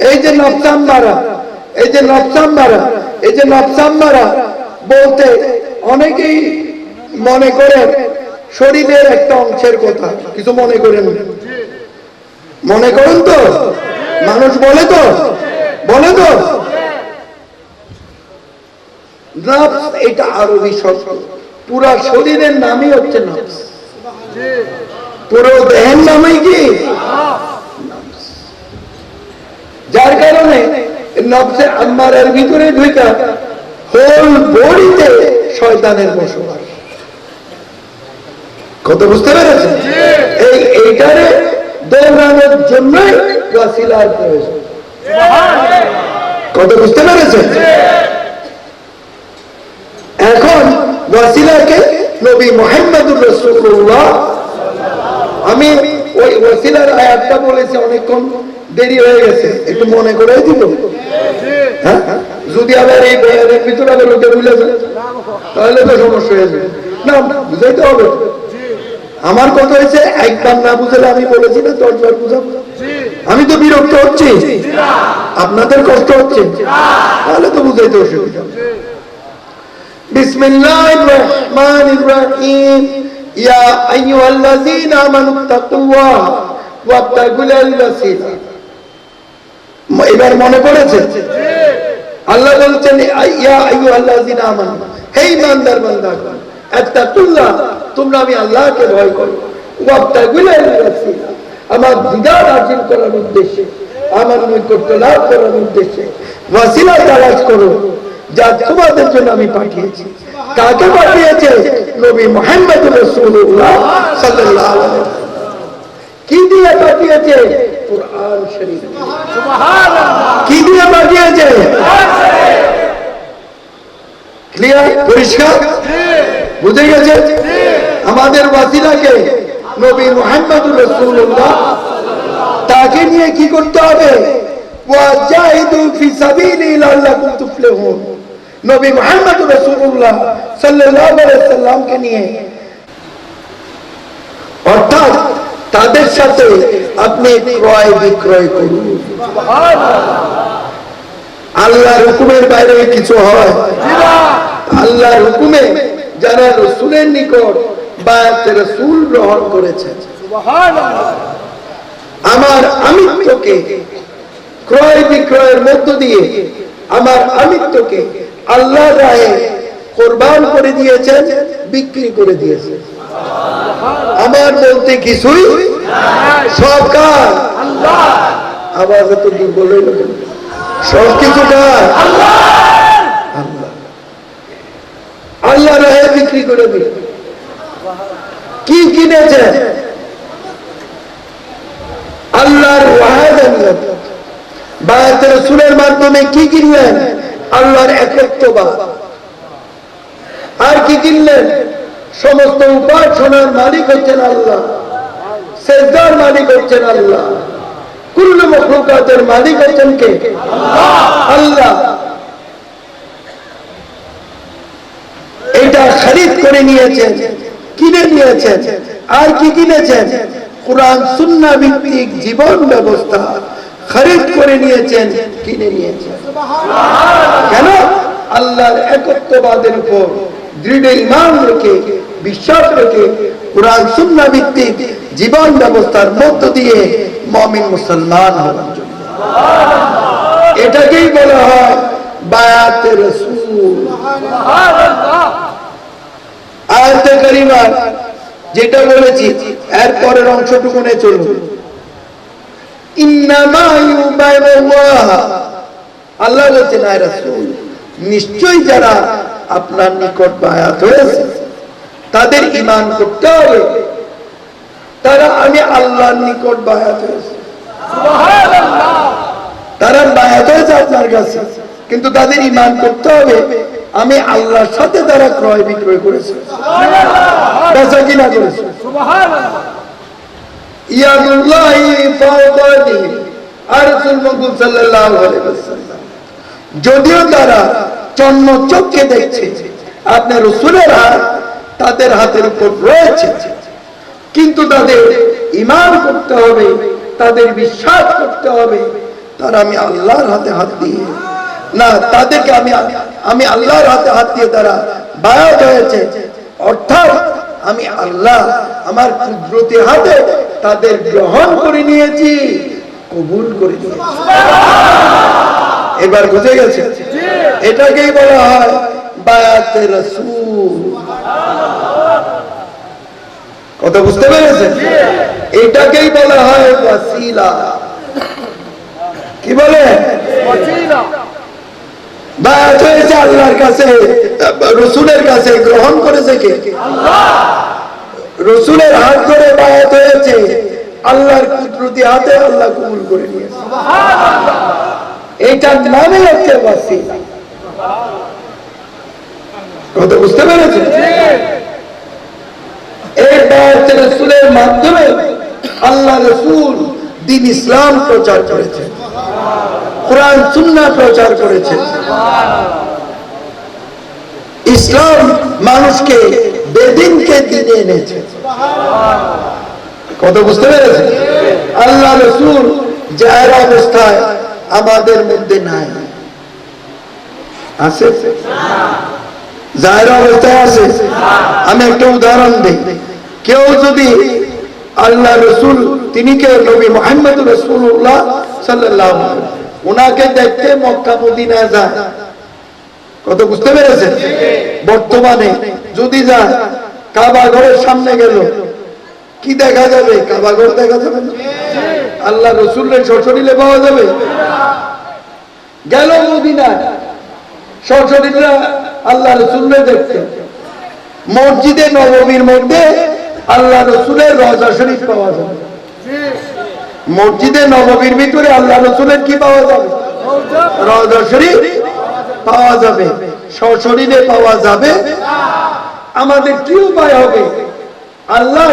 এই যে নফসাম্মারা, এই যে নফসাম্মারা, এই যে নফসাম্মারা বলতে অনেকেই মনে করেন শরীরের একটা অংশের কথা, কিছু মনে করেন, মনে করেন তো, মানুষ বলে তো, বলে তো নফস, এটা আরবি শব্দ, পুরা শরীরের নামই হচ্ছে নফস, পুরো দেহের নামই কি, যার কারণে নফসে আম্মারের ভিতরে ঢুকা হোল বডিতে শয়তানের বসবাস। কত বুঝতে পেরেছেন? এইটারে দৌড়ানোর জন্যই ওয়াসিলার প্রয়োজন। কত বুঝতে পেরেছেন? এখন ওয়াসিলাকে নবী মুহাম্মদুর রাসূলুল্লাহ, আমি ওই ওয়াসিলার আয়াতটা বলেছি, অনেকক্ষণ দেরি হয়ে গেছে, একটু মনে করে দিব। হ্যাঁ, যদি আবার এই বয়ানের ভিতরে আবার লোকে ভুলে যায় তাহলে তো সমস্যা হয়ে যাবে। না, বুঝাইতে হবে। আমার কথা হয়েছে একবার না বুঝলে আমি বলেছি না 10 বার বুঝাবো। আমি তো বিরক্ত হচ্ছি, আপনাদের কষ্ট হচ্ছে, তাহলে তো বুঝাইতে অসুবিধা। বিসমিল্লাহির রহমানির রহিম। ইয়া আইয়ুহাল্লাযীনা আমানুত্তাকুল্লাহ ওয়াবতাগুল ওয়াসিলা। এবার মনে পড়েছে? আল্লাহ বলছেন ইয়া আইয়ুহাল্লাযীনা আমানু, হে ঈমানদার বান্দাগণ, আত্তাকুল্লাহ, তোমরা আমি আল্লাহকে ভয় করো, ওয়াবতাগুল ওয়াসিলা, আমার দিদার হাসিল করার উদ্দেশ্যে, আমার নৈকট্য লাভ করার উদ্দেশ্যে ওয়াসিলা তালাশ করো, যা তোমাদের জন্য আমি পাঠিয়েছি। কাকে পাঠিয়েছে? নবী মুহাম্মদুর রাসূলুল্লাহ সাল্লাল্লাহু আলাইহি ওয়াসাল্লাম। কি দিয়ে পাঠিয়েছে? কুরআন শরীফ। সুবহানাল্লাহ। কি দিয়ে পাঠিয়েছে? ক্লিয়ার, পরিষ্কার বুঝে গেছে? আমাদের ওয়াসিলাকে নবী মুহাম্মদুর রাসূলুল্লাহ, তাকে নিয়ে কি করতে হবে? ওয়াজাহিদু ফি সাবিলিহি লাআল্লাকুম তুফলিহুন। নবী মুহাম্মদুর রাসূলুল্লাহ সাল্লাল্লাহু আলাইহি ওয়াসাল্লামকে নিয়ে, অর্থাৎ তাদের সাথে আপনি ক্রয় বিক্রয় করুন। আল্লাহর হুকুমের বাইরে কিছু হয় না। আল্লাহর হুকুমে যারা রাসূলের নিকট বায়াতে রাসূল গ্রহণ করেছে, আমার আমিত্বকে ক্রয় বিক্রয়ের মধ্য দিয়ে আমার আমিত্বকে আল্লাহর রাহে কোরবান করে দিয়েছেন, বিক্রি করে দিয়েছেন। আমার বলতে কিছুই সব কার? আল্লাহ। আওয়াজ এত দুর্বল হইল কেন? সব কিছু কার? আল্লাহ। আল্লাহ, আল্লাহ রাহে বিক্রি করে দিল। কি কিনেছেন? আল্লাহর ওয়াহদানিয়ত। বায়াতে রাসূলের মাধ্যমে কি কিনলেন? আল্লাহর একত্ববাদ। আর কি কিনলেন? সমস্ত উপাসনার মালিক হচ্ছেন আল্লাহ, সেজদার মালিক হচ্ছেন আল্লাহ, কুল্লু মাখলুকাতের মালিক হচ্ছেন কে? আল্লাহ। এটা খরিদ করে নিয়েছেন, কিনে নিয়েছেন। আর কি কিনেছেন? কুরআন সুন্নাহ ভিত্তিক জীবন ব্যবস্থা খরিদ করে নিয়েছেন, কিনে নিয়েছেন। কেন? আল্লাহর একত্ববাদের উপর দৃঢ় ঈমান রেখে, বিশ্বাস রেখে, কুরআন সুন্নাহ ভিত্তিক জীবন ব্যবস্থার মধ্য দিয়ে মুমিন মুসলমান হওয়ার জন্য। এটাকেই বলা হয় বায়াতে রাসূল। আয়াতে কারিমা যেটা বলেছি এর পরের অংশটুকুনে চলুন। ইন্নামা ইউবাইউল্লাহ, আল্লাহ বলছেন হে রাসূল, নিশ্চয়ই যারা আপনার নিকট বায়াত হয়েছে তাদের ঈমান করতে হবে তারা আমি আল্লাহর নিকট বায়াত হয়েছে। সুবহানাল্লাহ। তারা বায়াত হয়েছে আপনার কাছে, কিন্তু তাদের ঈমান করতে হবে আমি আল্লাহর সাথে তারা ক্রয় বিক্রয় করেছে, বেচা কিনা করেছে। সুবহানাল্লাহ। ইয়াদুল্লাহি ফাওকা আইদিহিম, আর রাসূল মুহাম্মদ সাল্লাল্লাহু আলাইহি ওয়াসাল্লাম যদিও তারা চন্ন চোখে দেখছে আপনার রাসূলের হাত তাদের হাতের উপর রয়েছে, কিন্তু তাদের ঈমান করতে হবে, তাদের বিশ্বাস করতে হবে, তারা আমি আল্লাহর হাতে হাত দিয়ে না, তাদেরকে আমি আল্লাহর হাতে হাত দিয়ে তারা বায়াত হয়েছে, অর্থাৎ আমি আল্লাহ আমার কুদরতি হাতে তাদের গ্রহণ করে নিয়েছি, কবুল করে নিয়েছি। এবার বুঝে গেছে? এটাকেই বলা হয় বায়াতে রাসূল। কথা বুঝতে পেরেছেন? এটাকেই বলা হয় ওয়াসিলা। কি বলে? ওয়াসিলা। বায়াত হয়েছে আল্লাহর কাছে, রাসূলের কাছে, গ্রহণ করেছে কে? আল্লাহ। রাসূলের হাত ধরে বায়াত হয়েছে, আল্লাহর কুদরতি হাতে আল্লাহ কবুল করে নিয়েছে। সুবহানাল্লাহ। এইটার নামই হচ্ছে ওয়াসিলা। কথা বুঝতে পেরেছেন? এই বায়াতে রাসূলের মাধ্যমে আল্লাহ রাসূল দ্বীন ইসলাম প্রচার করেছেন, কোরআন সুন্নাহ প্রচার করেছেন। ইসলাম মানুষকে বেদিনকে দিনে এনেছে। কথা বুঝতে পেরেছেন? আল্লাহ রাসূল জাহের অবস্থায় আমাদের মধ্যে নাই, আছে? জাহের অবস্থায় আছে? আমি একটা উদাহরণ দিই। কেউ যদি আল্লাহ রাসূল, তিনি কে? নবী মুহাম্মদ রাসূলুল্লাহ সাল্লাল্লাহু আলাইহি ওয়াসাল্লাম, ওনাকে দেখতে মক্কা মদিনা যায়। কথা বুঝতে পেরেছেন? বর্তমানে যদি যায়, কাবা ঘরের সামনে গেল, কি দেখা যাবে? কাবা ঘর দেখা যাবে না? আল্লাহ রাসূলের সশরীরে পাওয়া যাবে? গেল মদিনা, সশরীরে আল্লাহ রাসূলকে দেখতে। মসজিদে নববীর মধ্যে আল্লাহ রাসূলের রওজা শরীফ পাওয়া যাবে। মসজিদে নববীর ভিতরে আল্লাহ রাসূলের কি পাওয়া যাবে? রওজা শরীফ পাওয়া যাবে। সশরীরে পাওয়া যাবে। আমাদের কি উপায় হবে? আল্লাহ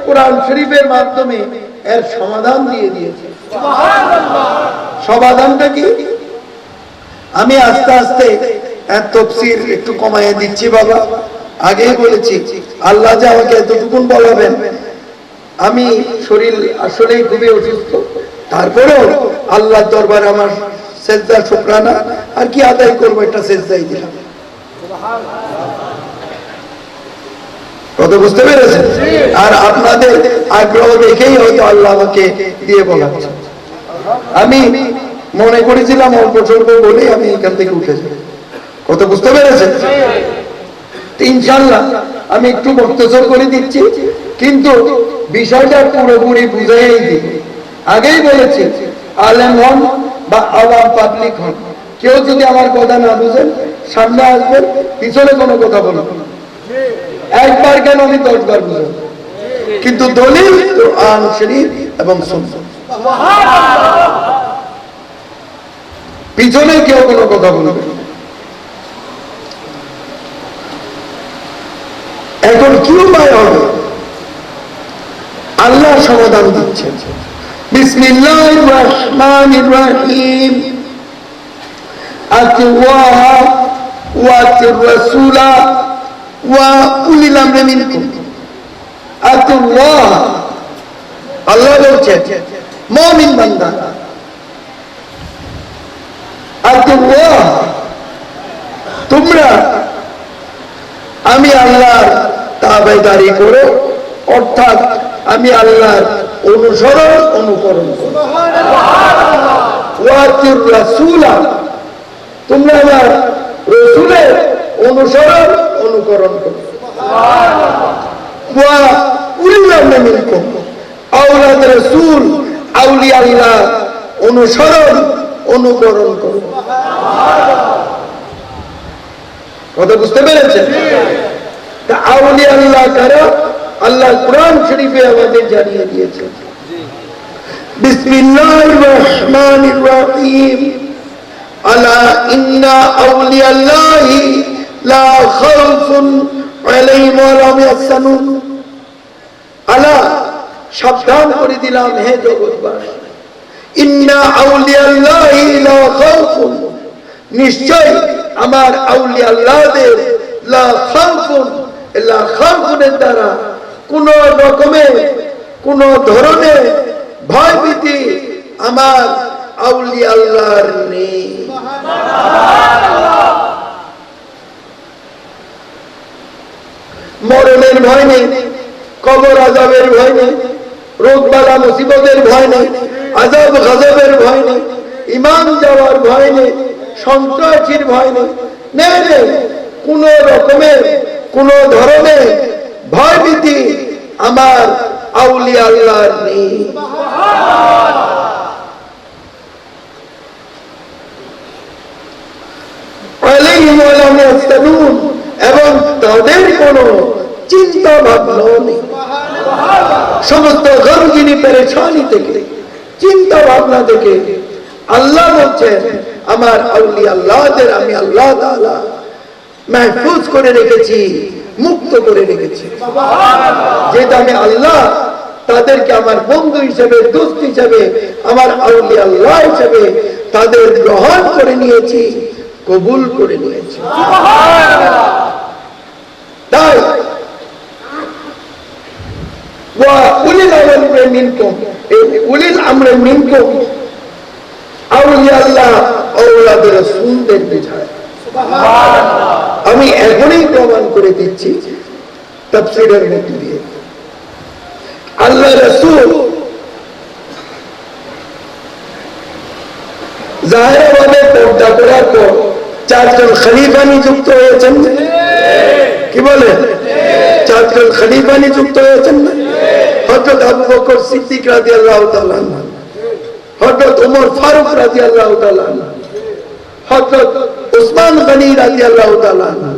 কোরআন শরীফের মাধ্যমে এর সমাধান দিয়ে দিয়েছে। সুবহানাল্লাহ। সমাধানটা কি? আমি আস্তে আস্তে এর তাফসীর একটু কমাইয়ে দিচ্ছি বাবা। আগেই বলেছি আল্লাহ যে আমাকে এতটুকুন বলাবেন, আমি শরীর আসলেই খুবই অসুস্থ, তারপরেও আল্লাহর দরবারে আমার সেজদা শুকরানা আর কি আদায় করবো, একটা সেজদাই দিলাম। কথা বুঝতে পেরেছেন? আর আপনাদের আগ্রহ দেখেই হয়তো আল্লাহ আমাকে দিয়ে বলাচ্ছে। আমি মনে করেছিলাম অল্প স্বল্প বলে আমি এখান থেকে উঠে যাই। কথা বুঝতে পেরেছেন? ইনশাআল্লাহ আমি একটু বক্তব্য করে দিচ্ছি, কিন্তু বিষয়টা পুরোপুরি বুঝাই দিই। আগেই বলেছি, আলেম হন বা আওয়াম পাবলিক হন, কেউ যদি আমার কথা না বুঝেন, সামনে আসবেন, পিছনে কোনো কথা বলবেন। একবার কেন, আমি 10 বার বুঝাবো, কিন্তু দলিল কোরআন শরীফ এবং সুন্নাহ। পিছনে কেউ কোনো কথা বলবে। এখন কি উপায় হবে? আল্লাহ সমাধান দিচ্ছেন। বিসমিল্লাহির রহমানির রহিম। আতিওয়াহ ওয়া আতির রাসূলা ওয়া উলিল আমরি মিনকুম। আতিওয়াহ, আল্লাহ বলছেন মুমিন বান্দা, আতিওয়াহ, তোমরা আমি আল্লাহর তাবেদারি করো, অর্থাৎ আমি আল্লাহর অনুসরণ অনুকরণ করো। ওয়া আতির রাসূলা, তোমরা আমার রাসূলের অনুসরণ অনুকরণ করো। ওয়া উলিল আমরি মিনকুম, আওলাদ রাসূল আউলিয়া আল্লাহ অনুসরণ অনুকরণ করো। কথা বুঝতে পেরেছেন? তা আউলিয়া আল্লাহ কারা? আল্লাহ কোরআন শরীফে আমাদের জানিয়ে দিয়েছেন। বিসমিল্লাহির রহমানির রহিম। আলা ইন্না আউলিয়া আল্লাহি লা খাউফুন আলাইহিম ওয়া লা হুম ইয়াহজানুন। আলা, সাবধান করে দিলাম হে জগৎবাসী, ইন্না আউলিয়া আল্লাহি লা খাউফুন, নিশ্চয় আমার আউলিয়া আল্লাহদের লা খাউফুন, লা খাউফুনের দ্বারা কোন রকমের কোন ধরনের ভয় ভীতি আমার আউলিয়া আল্লাহর নেই। মরণের ভয় নেই, কবর আযাবের ভয় নেই, রোগ বালা মুসিবতের ভয় নেই, আযাব গজবের ভয় নেই, ঈমান যাওয়ার ভয় নেই, সন্ত্রাসীর ভয় নেই, নেই কোন রকমের কোন ধরনের ভয় ভীতি আমার আউলিয়া আল্লাহর নেই। এবং তাদের কোন চিন্তা ভাবনা নেই, সমস্ত গমগিনি পেরেশানি থেকে, চিন্তা ভাবনা থেকে আল্লাহ বলছেন আমার আউলিয়া আল্লাহদের আমি আল্লাহ তাআলা মাহফুজ করে রেখেছি, মুক্ত করে রেখেছি। যেটা আমি আল্লাহ তাদেরকে আমার বন্ধু হিসেবে, দোস্ত হিসেবে, আমার আউলিয়া আল্লাহ হিসেবে তাদের গ্রহণ করে নিয়েছি, কবুল করে নিয়েছি। তাই উলিল আমরে মিনকুম, উলিল আমরে মিনকুম আউলিয়া আল্লাহ আওলাদে রাসূলদের বোঝায়। আমি এখনই প্রমাণ করে দিচ্ছি তাফসীরের মধ্যে দিয়ে। আল্লাহ রাসূল জাহেরাবাদে পর্দা করার পর 4 জন খলিফা নিযুক্ত হয়েছেন। কি বলে? 4 জন খলিফা নিযুক্ত হয়েছেন না? হযরত আবু বকর সিদ্দিক রাদিয়াল্লাহু তাআলা আনহু, হযরত ওমর ফারুক রাদিয়াল্লাহু তাআলা আনহু, হযরত উসমান গনি রাদিয়াল্লাহু তাআলা আনহু।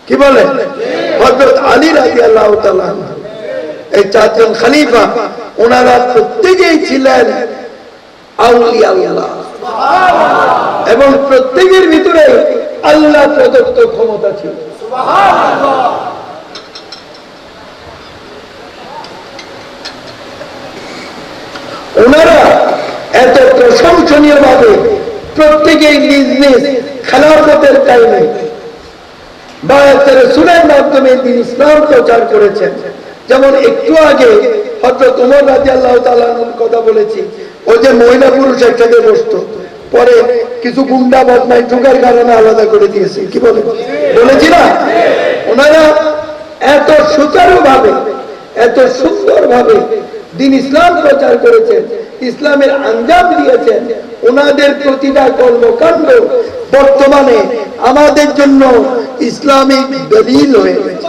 কি বলে? হযরত আলী রাদিয়াল্লাহু তাআলা আনহু। এই 4 জন খলিফা, ওনারা প্রত্যেকেই ছিলেন আউলিয়া আল্লাহ, এবং প্রত্যেকের ভিতরে আল্লাহ প্রদত্ত ক্ষমতা ছিল। ওনারা এত প্রশংসনীয় ভাবে প্রত্যেকেই নিজ নিজ খেলাফতের টাইমে বায়াতের রাসূলের মাধ্যমে দিন ইসলাম প্রচার করেছেন। যেমন একটু আগে হযরত ওমর রাদিয়াল্লাহু তাআলা আনহুর কথা বলেছি, ওই যে মহিলা পুরুষ একসাথে বসতো, পরে কিছু গুন্ডা বদমাই ঢোকার কারণে আলাদা করে দিয়েছে। কি বলে? বলেছি না? ওনারা এত সুচারু ভাবে, এত সুন্দর ভাবে দিন ইসলাম প্রচার করেছেন, ইসলামের আঞ্জাম দিয়েছেন। ওনাদের প্রতিটা কর্মকাণ্ড বর্তমানে আমাদের জন্য ইসলামিক দলিল হয়ে গেছে।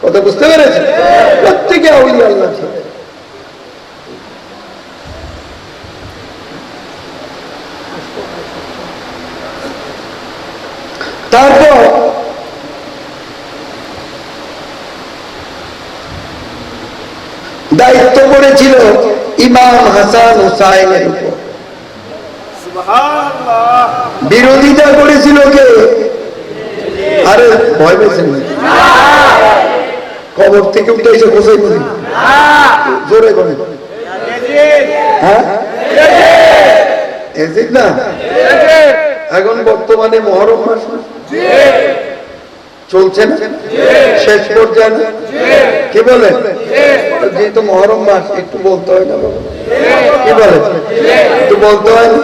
কথা বুঝতে পেরেছেন? প্রত্যেকে আউলিয়া আল্লাহ ছিলেন। তারপর দায়িত্ব পড়েছিল ইমাম হাসান হুসাইনের উপর। বিরোধিতা করেছিল কে? আরে ভয় পেয়েছেন না? কবর থেকে উঠে এসে বসে বলি জোরে করে, হ্যাঁ এজিদ না? এখন বর্তমানে মহরম মাস চলছে না, শেষ পর্যায়ে না? কি বলে? যেহেতু মহরম মাস একটু বলতে হয় না? কি বলে? একটু বলতে হয় না?